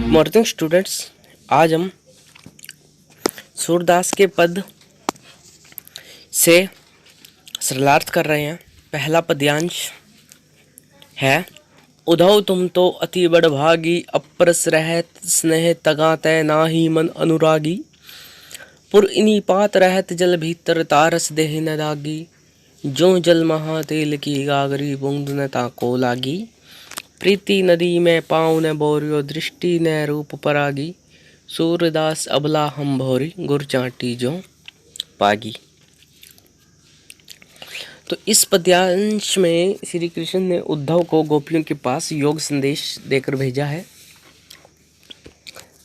Morning students, आज हम सूरदास के पद से सरलार्थ कर रहे हैं। पहला पद्यांश है, उधव तुम तो अति बड़भागी, अपरस रहत स्नेह तगा तै नाही मन अनुरागी। पुर इनी पात रहत जल भीतर, तारस देहि न दागी। जो जल महा तेल की गागरी, बूंद न ताको लागी। प्रीति नदी में पाँव न बोरियो, दृष्टि न रूप परागी। सूरदास अबला हम भोरी, गुर चाटी जो पागी। तो इस पद्यांश में श्री कृष्ण ने उद्धव को गोपियों के पास योग संदेश देकर भेजा है।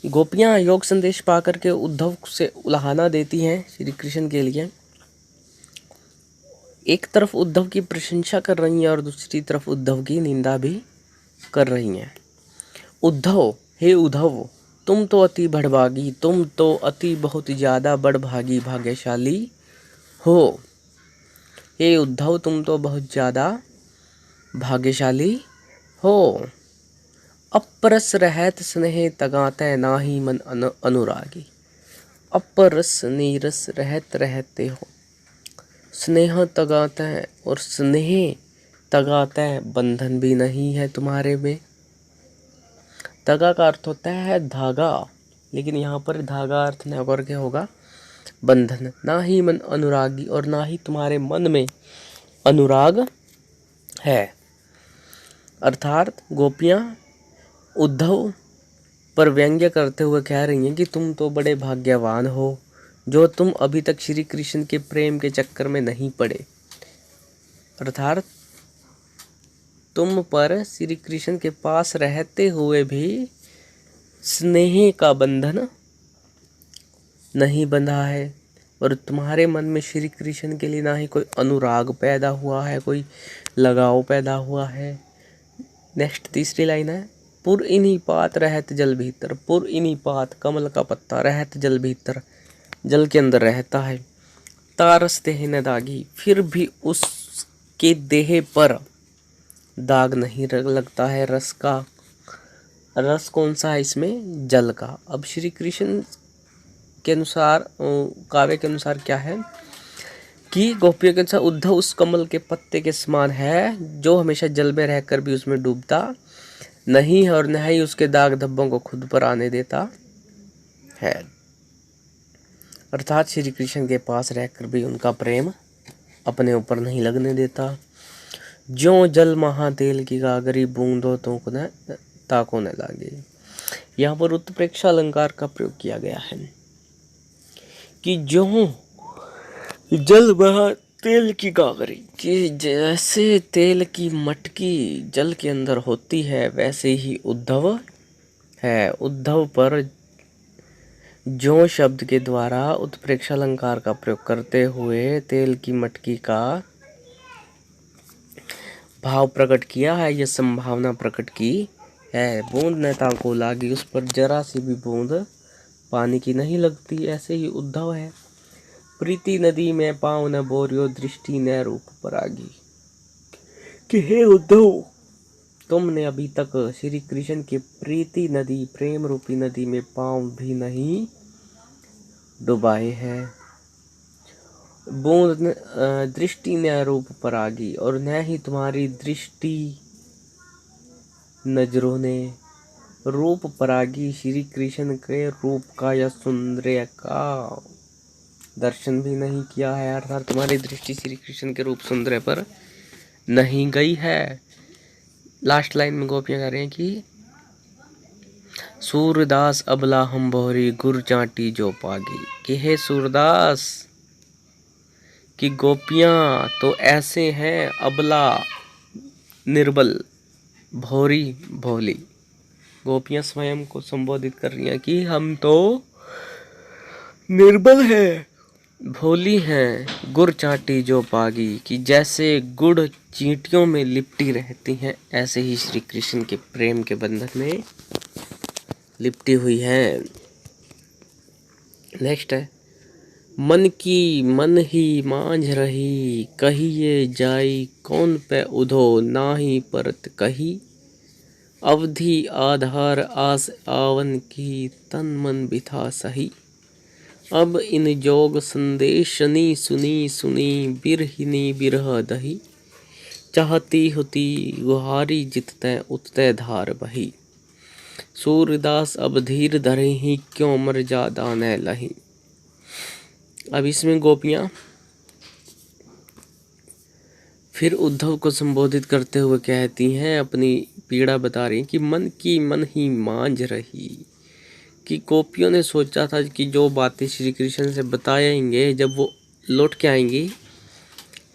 गोपियां योग संदेश पाकर के उद्धव से उलाहना देती हैं श्री कृष्ण के लिए। एक तरफ उद्धव की प्रशंसा कर रही हैं और दूसरी तरफ उद्धव की निंदा भी कर रही हैं। उद्धव, हे उद्धव, तुम तो अति बड़भागी, तुम तो अति बहुत ज़्यादा बड़भागी भाग्यशाली हो। हे उद्धव, तुम तो बहुत ज़्यादा भाग्यशाली हो। अपरस रहत स्नेह तगाते नाही मन अनुरागी। अपरस नीरस रहत रहते हो, स्नेह तगाते हैं और स्नेह तगाते हैं, बंधन भी नहीं है तुम्हारे में। तगा का अर्थ होता है धागा, लेकिन यहाँ पर धागा अर्थ न होकर के होगा बंधन। ना ही मन अनुरागी, और ना ही तुम्हारे मन में अनुराग है। अर्थात गोपियाँ उद्धव पर व्यंग्य करते हुए कह रही हैं कि तुम तो बड़े भाग्यवान हो, जो तुम अभी तक श्री कृष्ण के प्रेम के चक्कर में नहीं पड़े। अर्थात तुम पर श्री कृष्ण के पास रहते हुए भी स्नेह का बंधन नहीं बंधा है, और तुम्हारे मन में श्री कृष्ण के लिए ना ही कोई अनुराग पैदा हुआ है, कोई लगाव पैदा हुआ है। नेक्स्ट तीसरी लाइन है, पुर इन्हीं पात रहत जल भीतर। पुर इन्हीं पात, कमल का पत्ता, रहत जल भीतर, जल के अंदर रहता है। तारस देह न दागी, फिर भी उसके देह पर दाग नहीं लगता है रस का। रस कौन सा है इसमें? जल का। अब श्री कृष्ण के अनुसार, काव्य के अनुसार क्या है कि गोपियों के अनुसार उद्धव उस कमल के पत्ते के समान है, जो हमेशा जल में रहकर भी उसमें डूबता नहीं है और न ही उसके दाग धब्बों को खुद पर आने देता है। अर्थात श्री कृष्ण के पास रहकर भी उनका प्रेम अपने ऊपर नहीं लगने देता। जो जल महा तेल की गागरी, बूंदो तो न ताको न लागे। यहाँ पर उत्प्रेक्षा अलंकार का प्रयोग किया गया है कि जो जल महा तेल की गागरी, कि जैसे तेल की मटकी जल के अंदर होती है, वैसे ही उद्धव है। उद्धव पर जो शब्द के द्वारा उत्प्रेक्षा अलंकार का प्रयोग करते हुए तेल की मटकी का भाव प्रकट किया है, यह संभावना प्रकट की है। बूंद न ताको लागी, उस पर जरा सी भी बूंद पानी की नहीं लगती, ऐसे ही उद्धव है। प्रीति नदी में पाँव न बोरियो, दृष्टि न रूप परागी। कि हे उद्धव, तुमने अभी तक श्री कृष्ण की प्रीति नदी, प्रेम रूपी नदी में पाँव भी नहीं डुबाए हैं। बूंद दृष्टि न रूप परागी, और न ही तुम्हारी दृष्टि नजरों ने रूप परागी, श्री कृष्ण के रूप का या सौंदर्य का दर्शन भी नहीं किया है। अर्थात तुम्हारी दृष्टि श्री कृष्ण के रूप सौंदर्य पर नहीं गई है। लास्ट लाइन में गोपियां कह रहे हैं कि सूरदास अबला हम भोरी, गुर चाटी जो पागी। कि हे सूरदास, कि गोपियां तो ऐसे हैं अबला, निर्बल, भोरी, भोली। गोपियां स्वयं को संबोधित कर रही हैं कि हम तो निर्बल हैं, भोली हैं, गुड़ चाटी जो पागी। कि जैसे गुड़ चींटियों में लिपटी रहती हैं, ऐसे ही श्री कृष्ण के प्रेम के बंधन में लिपटी हुई हैं। नेक्स्ट है, मन की मन ही मांझ रही, कहिए जाई कौन पे उधो, नाही परत कही। अवधि आधार आस आवन की, तन मन बिथा सही। अब इन जोग संदेशनी सुनी सुनी, बिरहिनी बिरह दही। चाहती होती गुहारी, जितते उतते धार बही। सूरदास अब धीर धरे ही, क्यों मर जादा न लही। अब इसमें गोपियाँ फिर उद्धव को संबोधित करते हुए कहती हैं, अपनी पीड़ा बता रही कि मन की मन ही मांझ रही। कि गोपियों ने सोचा था कि जो बातें श्री कृष्ण से बताएंगे जब वो लौट के आएंगी,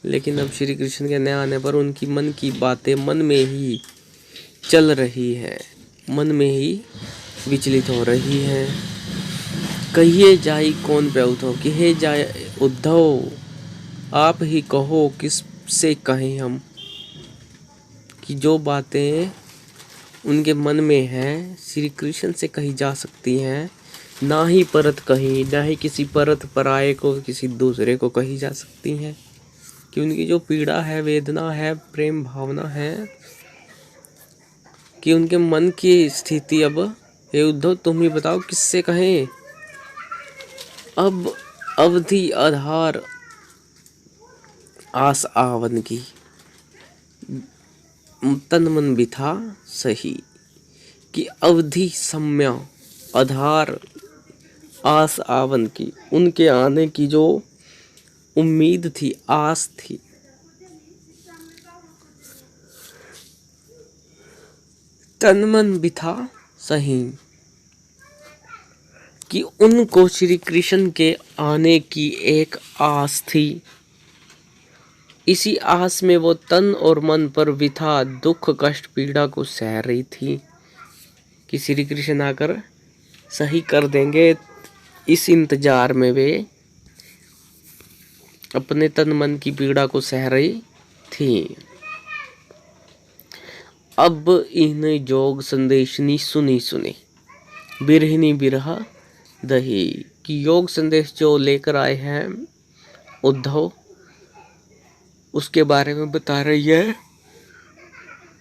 लेकिन अब श्री कृष्ण के न आने पर उनकी मन की बातें मन में ही चल रही है, मन में ही विचलित हो रही है। कहिए जाई कौन पे उद्धव, कहे जाए उद्धव आप ही कहो किस से कहें हम। कि जो बातें उनके मन में हैं श्री कृष्ण से कही जा सकती हैं, ना ही परत कहीं, ना ही किसी परत पराये को किसी दूसरे को कही जा सकती हैं। कि उनकी जो पीड़ा है, वेदना है, प्रेम भावना है, कि उनके मन की स्थिति अब हे उद्धव तुम ही बताओ किससे कहें। अब अवधि आधार आस आवन की, तन मन बिथा सही। कि अवधि सम्या आधार आस आवन की, उनके आने की जो उम्मीद थी, आस थी, तन मन बिथा सही। कि उनको श्री कृष्ण के आने की एक आस थी। इसी आस में वो तन और मन पर बिथा दुख कष्ट पीड़ा को सह रही थी कि श्री कृष्ण आकर सही कर देंगे। इस इंतजार में वे अपने तन मन की पीड़ा को सह रही थी। अब इन जोग संदेशनी सुनी सुनी, बिरहिनी बिरह दही। कि योग संदेश जो लेकर आए हैं उद्धव, उसके बारे में बता रही है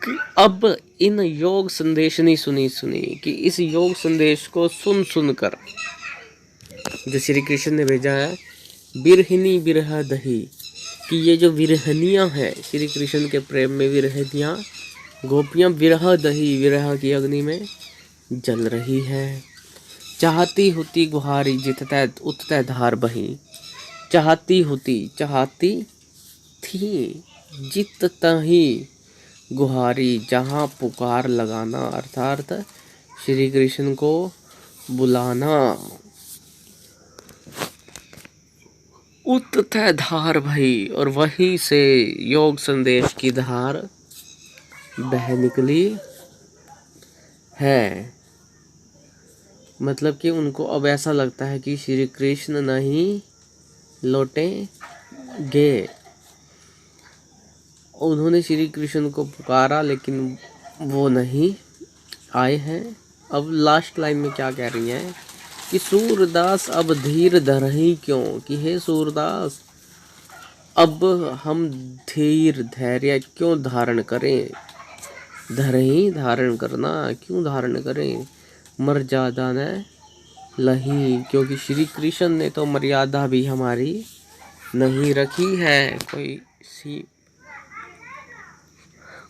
कि अब इन योग संदेशनी सुनी सुनी, कि इस योग संदेश को सुन सुनकर जो श्री कृष्ण ने भेजा है, बिरहिनी बिरह दही। कि ये जो विरहनियाँ हैं श्री कृष्ण के प्रेम में, विरहनियाँ गोपियाँ विरह दही, विरह की अग्नि में जल रही है। चाहती होती गुहारी, जितते उतते धार बही। चाहती होती, चाहती थी, जितता ही गुहारी, जहाँ पुकार लगाना, अर्थात श्री कृष्ण को बुलाना। उतते धार भई, और वहीं से योग संदेश की धार बह निकली है। मतलब कि उनको अब ऐसा लगता है कि श्री कृष्ण नहीं लौटेंगे। उन्होंने श्री कृष्ण को पुकारा लेकिन वो नहीं आए हैं। अब लास्ट लाइन में क्या कह रही हैं कि सूरदास अब धीर धरहि क्यों। कि हे सूरदास अब हम धीर धैर्य क्यों धारण करें। धरहि धारण करना, क्यों धारण करें। मर्यादा न लही, क्योंकि श्री कृष्ण ने तो मर्यादा भी हमारी नहीं रखी है कोई सी।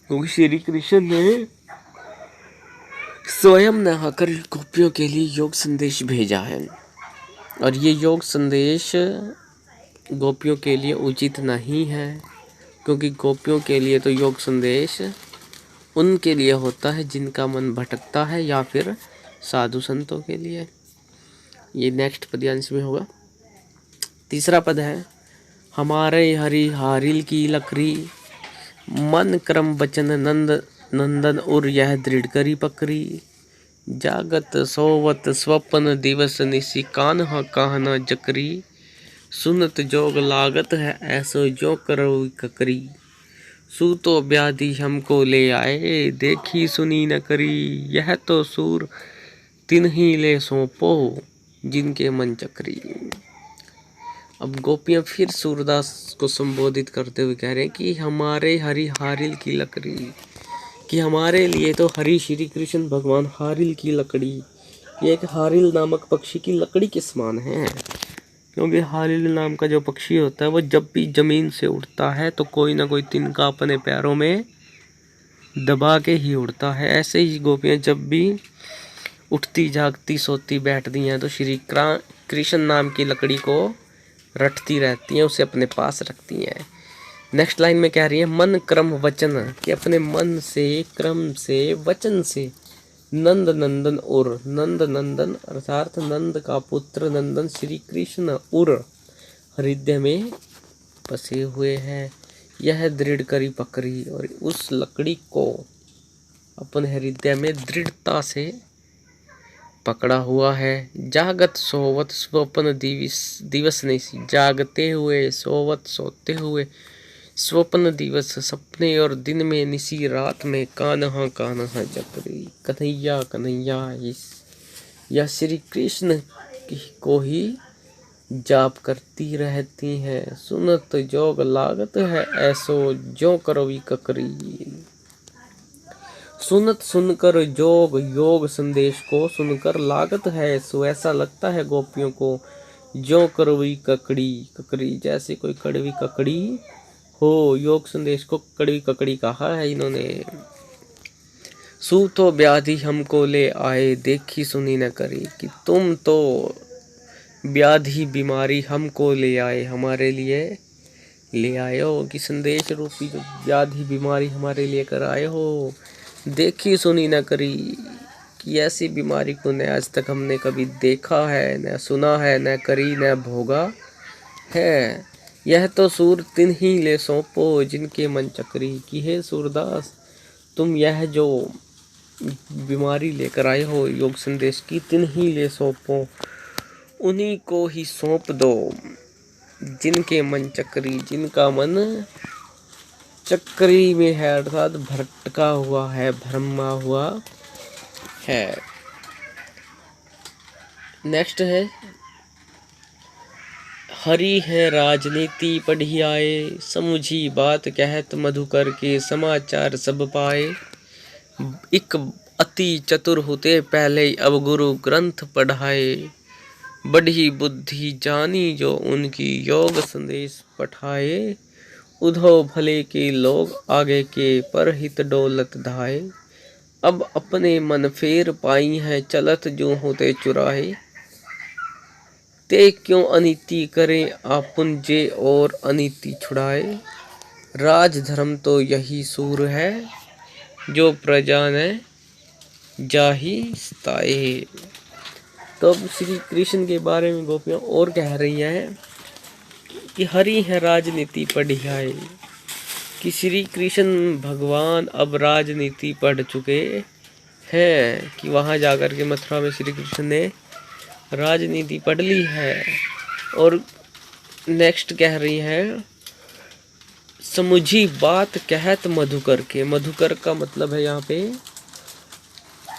क्योंकि श्री कृष्ण ने स्वयं न आकर गोपियों के लिए योग संदेश भेजा है, और ये योग संदेश गोपियों के लिए उचित नहीं है। क्योंकि गोपियों के लिए तो योग संदेश उनके लिए होता है जिनका मन भटकता है, या फिर साधु संतों के लिए। ये नेक्स्ट पद्यांश में होगा। तीसरा पद है, हमारे हरि हारिल की लकड़ी, मन क्रम बचन नंद नंदन और यह दृढ़ करी पकड़ी। जागत सोवत स्वप्न दिवस निशि, कान्हा कहना जकरी। सुनत जोग लागत है ऐसो जो करो ककरी। सूतो व्याधि हमको ले आए, देखी सुनी न करी। यह तो सूर तिन्ही ले सौंपो, जिनके मन चक्री। अब गोपियां फिर सूरदास को संबोधित करते हुए कह रहे हैं कि हमारे हरि हारिल की लकड़ी, कि हमारे लिए तो हरि श्री कृष्ण भगवान हारिल की लकड़ी, ये एक हारिल नामक पक्षी की लकड़ी के समान है। क्योंकि हारिल नाम का जो पक्षी होता है वो जब भी जमीन से उड़ता है तो कोई ना कोई तिनका अपने पैरों में दबा के ही उड़ता है। ऐसे ही गोपियां जब भी उठती जागती सोती बैठती हैं तो श्री कृष्ण नाम की लकड़ी को रटती रहती हैं, उसे अपने पास रखती हैं। नेक्स्ट लाइन में कह रही है मन क्रम वचन, कि अपने मन से क्रम से वचन से नंद नंदन उर, नंद नंदन अर्थात नंद का पुत्र नंदन श्री कृष्ण उर हृदय में बसे हुए हैं। यह दृढ़ करी पकड़ी, और उस लकड़ी को अपने हृदय में दृढ़ता से पकड़ा हुआ है। जागत सोवत स्वप्न दिवस नहीं सी, जागते हुए सोवत सोते हुए स्वप्न दिवस सपने और दिन में निसी रात में कान्हा कान्हा चक्री, कन्हैया कन्हैया या श्री कृष्ण को ही जाप करती रहती हैं। सुनत जोग लागत है ऐसो जो करवी ककरी, सुनत सुनकर जोग योग संदेश को सुनकर लागत है सो ऐसा लगता है गोपियों को जो करवी ककड़ी, ककड़ी जैसे कोई कड़वी ककड़ी हो। योग संदेश को कड़वी ककड़ी कहा है इन्होंने। सू तो व्याधि हमको ले आए देखी सुनी न करी, कि तुम तो व्याधि बीमारी हमको ले आए, हमारे लिए ले आए हो, कि संदेश रूपी जो व्याधि बीमारी हमारे लिए कर आए हो। देखी सुनी न करी, कि ऐसी बीमारी को न आज तक हमने कभी देखा है, न सुना है, न करी, न भोगा है। यह तो सूर तिन ही ले सौंपो जिनके मन चक्री, कि हे सूरदास तुम यह जो बीमारी लेकर आए हो योग संदेश की, तिन ही ले सौंपो, उन्हीं को ही सौंप दो जिनके मन चक्री, जिनका मन चक्री में है अर्थात भटका हुआ है, भ्रमा हुआ है। नेक्स्ट है हरी है राजनीति पढ़ी आए, समुझी बात कहत मधुकर के समाचार सब पाए। एक अति चतुर होते पहले अब गुरु ग्रंथ पढ़ाए, बढ़ी बुद्धि जानी जो उनकी योग संदेश पठाए। उधो भले के लोग आगे के पर हित डोलत धाए, अब अपने मन फेर पाई हैं चलत जो होते चुराए। ते क्यों अनीति करें आपुन जे और अनीति छुड़ाए, राज धर्म तो यही सूर है जो प्रजा ने जाही सताए। तो अब श्री कृष्ण के बारे में गोपियां और कह रही हैं कि हरि है राजनीति पढ़ियाए, कि श्री कृष्ण भगवान अब राजनीति पढ़ चुके हैं, कि वहां जाकर के मथुरा में श्री कृष्ण ने राजनीति पढ़ ली है। और नेक्स्ट कह रही है समुझी बात कहत मधुकर के, मधुकर का मतलब है यहाँ पे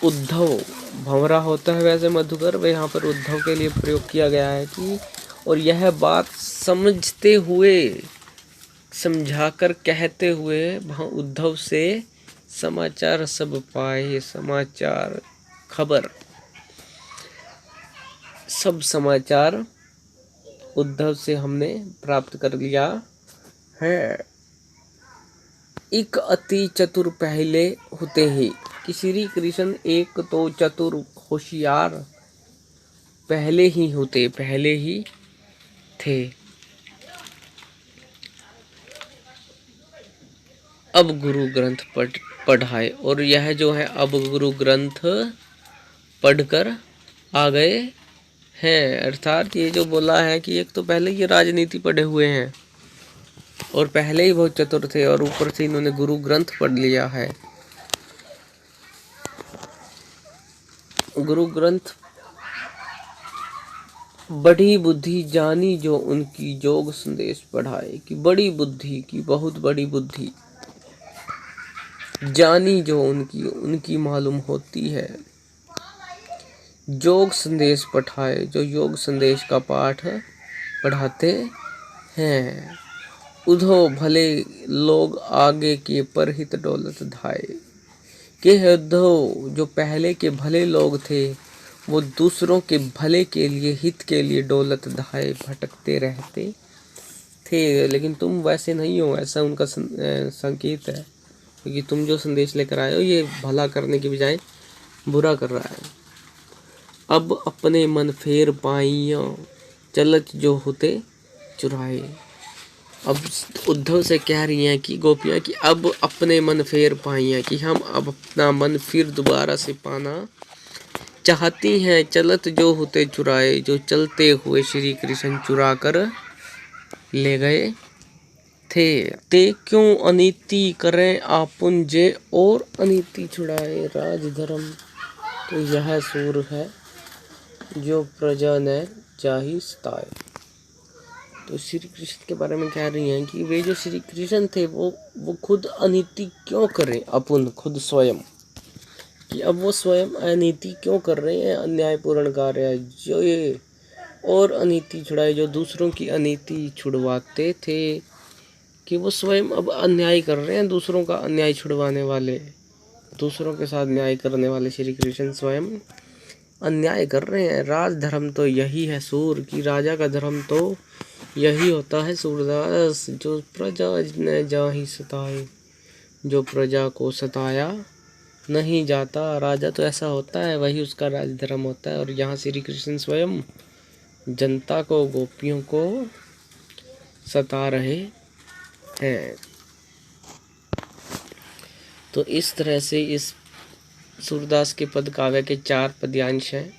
उद्धव, भंवरा होता है वैसे मधुकर, वह यहाँ पर उद्धव के लिए प्रयोग किया गया है कि और यह बात समझते हुए समझाकर कहते हुए उद्धव से समाचार सब पाए, समाचार खबर सब समाचार उद्धव से हमने प्राप्त कर लिया है। एक अति चतुर पहले होते ही, कि श्री कृष्ण एक तो चतुर होशियार पहले ही थे। अब गुरु ग्रंथ पढ़ाए, और यह जो है अब गुरु ग्रंथ पढ़कर आ गए हैं। अर्थात ये जो बोला है कि एक तो पहले ये राजनीति पढ़े हुए हैं और पहले ही बहुत चतुर थे, और ऊपर से इन्होंने गुरु ग्रंथ पढ़ लिया है। गुरु ग्रंथ बड़ी बुद्धि जानी जो उनकी योग संदेश पढ़ाए, कि बड़ी बुद्धि की बहुत बड़ी बुद्धि जानी जो उनकी मालूम होती है। योग संदेश पठाए, जो योग संदेश का पाठ बढ़ाते हैं। उद्धव भले लोग आगे के परहित डोलत धाये, कि है उद्धव जो पहले के भले लोग थे वो दूसरों के भले के लिए, हित के लिए डोलत धाये भटकते रहते थे, लेकिन तुम वैसे नहीं हो, ऐसा उनका संकेत है, क्योंकि तुम जो संदेश लेकर आए हो ये भला करने की बजाय बुरा कर रहा है। अब अपने मन फेर पाइया, चलत जो होते चुराए। अब उद्धव से कह रही हैं कि गोपियाँ कि अब अपने मन फेर पाइया, कि हम अब अपना मन फिर दोबारा से पाना चाहती हैं। चलत जो होते चुराए, जो चलते हुए श्री कृष्ण चुरा कर ले गए थे। ते क्यों अनीति करें आपुन जे, और अनीति छुड़ाए राज धर्म। तो यह सूर है जो प्रजा ने चाही सताए। तो श्री कृष्ण के बारे में कह रही हैं कि वे जो श्री कृष्ण थे वो खुद अनीति क्यों करें, अपुन खुद स्वयं, कि अब वो स्वयं अनीति क्यों कर रहे हैं, अन्यायपूर्ण कार्य जो ये, और अनीति छुड़ाए जो दूसरों की अनीति छुड़वाते थे, कि वो स्वयं अब अन्याय कर रहे हैं, दूसरों का अन्याय छुड़वाने वाले, दूसरों के साथ न्याय करने वाले श्री कृष्ण स्वयं अन्याय कर रहे हैं। राज धर्म तो यही है सूर, की राजा का धर्म तो यही होता है सूरदास, जो प्रजा ने जाहि सताए, जो प्रजा को सताया नहीं जाता। राजा तो ऐसा होता है, वही उसका राज धर्म होता है। और यहाँ श्री कृष्ण स्वयं जनता को, गोपियों को सता रहे हैं। तो इस तरह से इस सूरदास के पद काव्य के 4 पद्यांश हैं।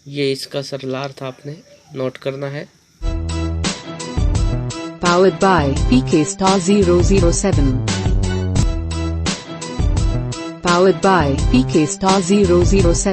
ये इसका सरलार्थ आपने नोट करना है। Powered by PK Star 007. Powered by PK Star 007.